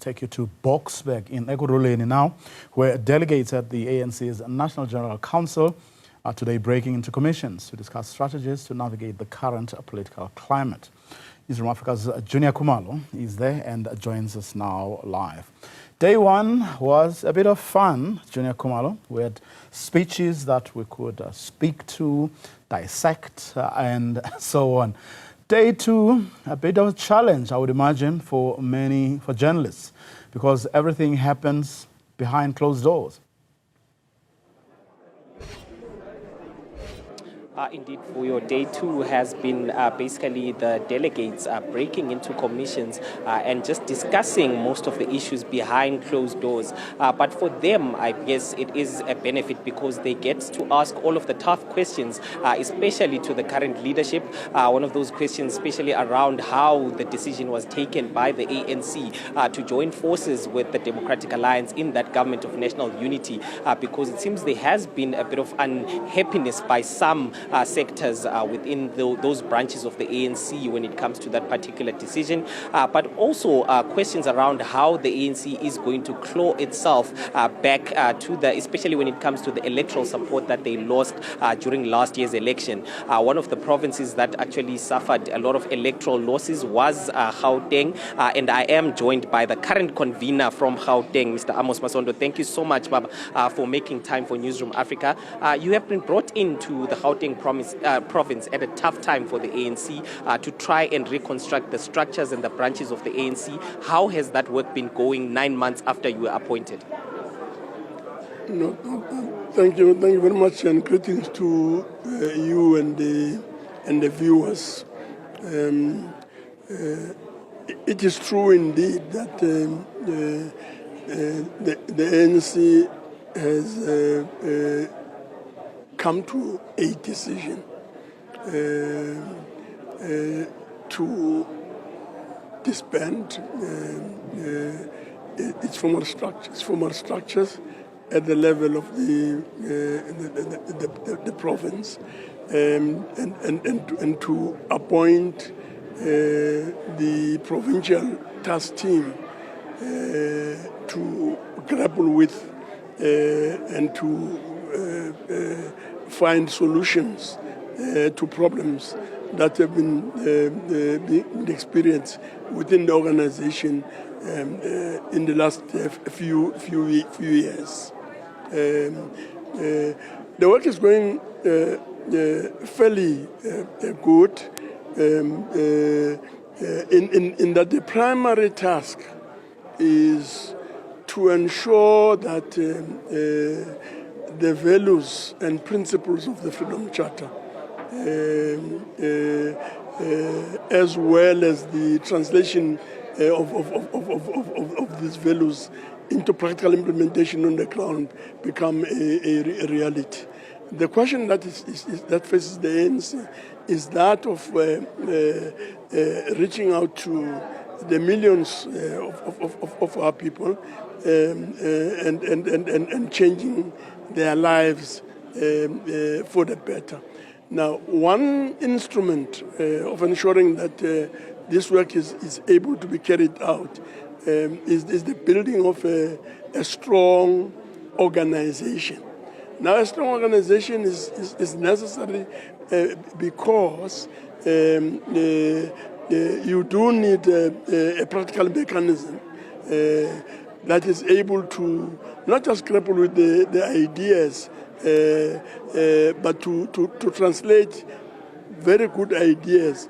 take you to Boksburg in Ekurhuleni now, where delegates at the ANC's National General Council are today breaking into commissions to discuss strategies to navigate the current political climate. Newzroom Afrika's Juniour Khumalo is there and joins us now live. Day one was a bit of fun, Juniour Khumalo. We had speeches that we could speak to, dissect, and so on. Day two, a bit of a challenge, I would imagine, for journalists, because everything happens behind closed doors. Indeed, for your day two has been basically the delegates breaking into commissions and just discussing most of the issues behind closed doors. But for them, I guess it is a benefit because they get to ask all of the tough questions, especially to the current leadership. One of those questions, especially around how the decision was taken by the ANC to join forces with the Democratic Alliance in that government of national unity, because it seems there has been a bit of unhappiness by some sectors within those branches of the ANC when it comes to that particular decision, but also questions around how the ANC is going to claw itself back to especially when it comes to the electoral support that they lost during last year's election. One of the provinces that actually suffered a lot of electoral losses was Gauteng, and I am joined by the current convener from Gauteng, Mr. Amos Masondo. Thank you so much, Baba, for making time for Newzroom Afrika. You have been brought into the Gauteng province at a tough time for the ANC to try and reconstruct the structures and the branches of the ANC. How has that work been going 9 months after you were appointed? Thank you very much, and greetings to you and the viewers. It is true indeed that the ANC has come to a decision to disband its former structures at the level of the province, and to appoint the provincial task team to grapple with and to find solutions to problems that have been experienced within the organization in the last few years. The work is going fairly good in that the primary task is to ensure that the values and principles of the Freedom Charter, as well as the translation of these values into practical implementation on the ground, become a reality. The question that faces the ANC is that of reaching out to the millions of our people and changing their lives for the better. Now, one instrument of ensuring that this work is able to be carried out is the building of a strong organization. Now, a strong organization is necessary because you do need a practical mechanism that is able to not just grapple with the ideas, but to translate very good ideas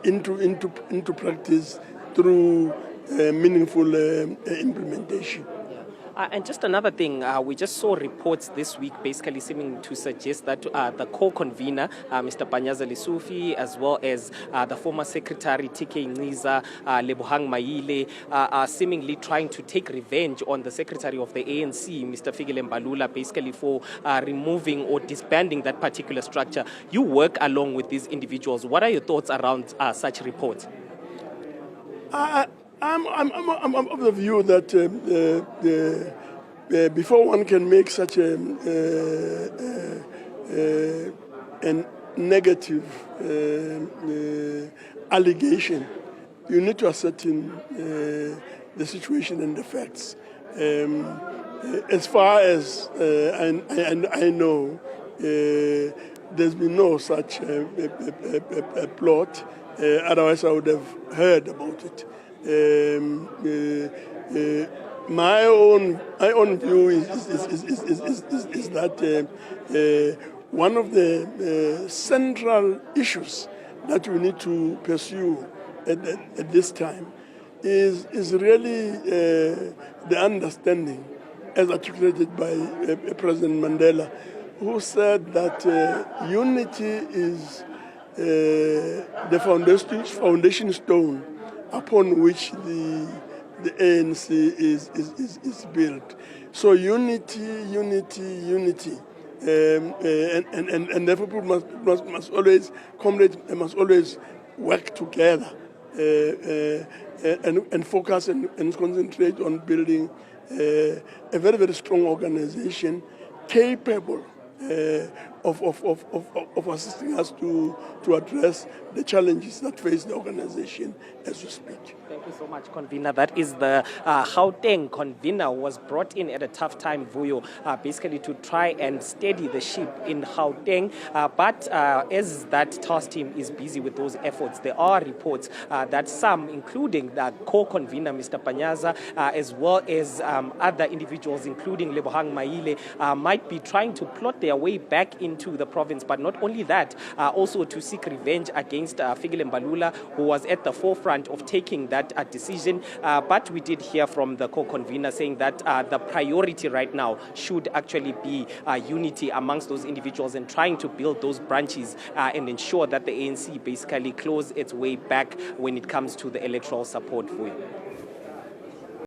into practice through meaningful implementation. And just another thing, we just saw reports this week basically seeming to suggest that the co-convener, Mr. Panyaza Lesufi, as well as the former secretary, TK Ngiza, Lebohang Maile, are seemingly trying to take revenge on the secretary of the ANC, Mr. Fikile Mbalula, basically for removing or disbanding that particular structure. You work along with these individuals. What are your thoughts around such reports? I'm of the view that before one can make such a negative allegation, you need to ascertain the situation and the facts. As far as I know, there's been no such a plot. Otherwise, I would have heard about it. My own view is that one of the central issues that we need to pursue at this time is really the understanding, as articulated by President Mandela, who said that unity is the foundation stone upon which the ANC is built. So unity, and therefore people must always, comrades must always work together and focus and concentrate on building a very, very strong organization capable of assisting us to address the challenges that face the organization as we speak. Thank you so much, convener. That is the Gauteng convener was brought in at a tough time, Vuyo, basically to try and steady the ship in Gauteng. But as that task team is busy with those efforts, there are reports that some, including the co-convener, Mr. Panyaza, as well as other individuals, including Lebohang Maile, might be trying to plot their way back into the province. But not only that, also to seek revenge against Fikile Mbalula, who was at the forefront of taking that decision. But we did hear from the co-convener saying that the priority right now should actually be unity amongst those individuals and trying to build those branches and ensure that the ANC basically close its way back when it comes to the electoral support for you.